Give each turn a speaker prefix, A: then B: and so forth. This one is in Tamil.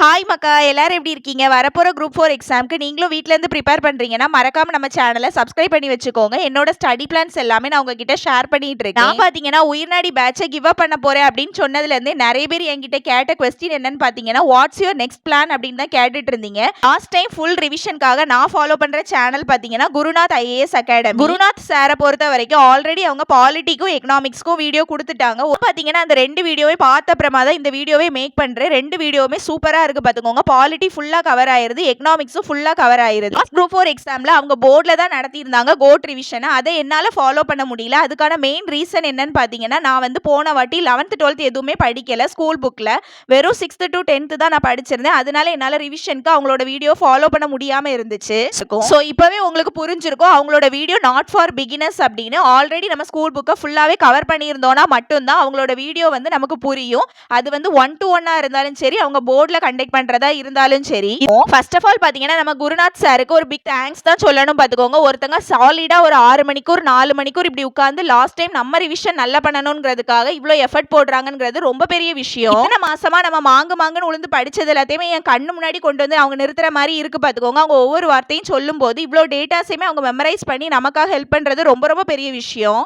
A: ஹாய் மக்கா, எல்லாரும் எப்படி இருக்கீங்க? வரப்போற குரூப் 4 எக்ஸாம்க்கு நீங்களும் வீட்ல இருந்து ப்ரிப்பேர் பண்றீங்கன்னா மறக்காம நம்ம சேனலை சப்ஸ்கிரைப் பண்ணி வச்சுக்கோங்க. என்னோட ஸ்டடி பிளான்ஸ் எல்லாமே நான் உங்ககிட்ட ஷேர் பண்ணிட்டு இருக்கேன். நான் பாத்தீங்கன்னா உயிர்நாடி பேட்சை கிவ் அப் பண்ண போறேன் அப்படின்னு சொன்னதுல இருந்தே நிறைய பேர் என்கிட்ட கேட்ட கொஸ்டின் என்னன்னு பாத்தீங்கன்னா, வாட்ஸ் யுவர் நெக்ஸ்ட் பிளான் அப்படின்னு தான் கேட்டுட்டு இருந்தீங்க. லாஸ்ட் டைம் ஃபுல் ரிவிஷனுக்காக நான் ஃபாலோ பண்ற சேனல் பாத்தீங்கன்னா குருநாத் ஐஏஎஸ் அகாடமி. குருநாத் சாரை பொறுத்த வரைக்கும் ஆல்ரெடி அவங்க பாலிட்டிக்கும் எக்கனாமிக்ஸ்க்கும் வீடியோ கொடுத்துட்டாங்க. பாத்தீங்கன்னா அந்த 2 வீடியோவை பார்த்த அப்புறமா தான் இந்த வீடியோவை மேக் பண்றேன். 2 வீடியோவுமே சூப்பரா இருக்கு பாத்துக்கோங்க. பாலிட்டி ஃபுல்லா கவர் ஆயிருது, எக்கனாமிக்ஸும் ஃபுல்லா கவர் ஆயிருது. குரூப் 4 எக்ஸாம்ல அவங்க போர்ட்ல தான் நடத்தி இருந்தாங்க கோட் ரிவிஷன். அதை என்னால ஃபாலோ பண்ண முடியல. அதுக்கான மெயின் ரீசன் என்னன்னு பாத்தீங்கன்னா, நான் வந்து போன வாட்டி 11th 12th எதுவுமே படிக்கல. ஸ்கூல் புக்ல வெறும் 6th to 10th தான் நான் படிச்சிருந்தேன். அதனால என்னால ரிவிஷனுக்கு அவங்களோட வீடியோ ஃபாலோ பண்ண முடியாம இருந்துச்சு. சோ இப்பவே உங்களுக்கு புரிஞ்சிருக்கும் அவங்களோட வீடியோ நாட் ஃபார் பிகினர்ஸ் அப்படின்னு. ஆல்ரெடி நம்ம ஸ்கூல் புக்கை ஃபுல்லாவே கவர் பண்ணியிருந்தோம்னா மட்டும்தான் அவங்களோட வீடியோ வந்து நமக்கு புரியும். அது வந்து 1 to 1 இருந்தாலும் சரி, அவங்க போர்ட்ல கண்டக்ட் பண்றதா இருந்தாலும் சரி. ஃபர்ஸ்ட் ஆஃப் ஆல் பாத்தீங்கன்னா நம்ம குருநாத் சாருக்கு ஒரு பிக் தேங்க்ஸ் தான் சொல்லணும் பாத்துக்கோங்க. ஒருத்தங்க சாலிடா ஒரு 6 மணிக்கூர் 4 மணிக்கூர் இப்படி உட்கார்ந்து லாஸ்ட் டைம் நம்ம ரிவிஷன் நல்லா பண்ணணும்ங்கிறதுக்காக இவ்வளவு எஃபர்ட் போடுறாங்கிறது ரொம்ப பெரிய விஷயம். இத்தனை மாசமா நம்ம மாங்குன்னு உளுந்து படிச்சது எல்லாத்தையுமே என் கண்ணு முன்னாடி கொண்டு வந்து அவங்க நிறுத்துற மாதிரி இருக்கு பாத்துக்கோங்க. அவங்க ஒவ்வொரு வார்த்தையும் சொல்லும் போது இவ்வளவு டேட்டாஸையுமே அவங்க மெமரைஸ் பண்ணி நமக்காக ஹெல்ப் பண்றது ரொம்ப ரொம்ப பெரிய விஷயம்.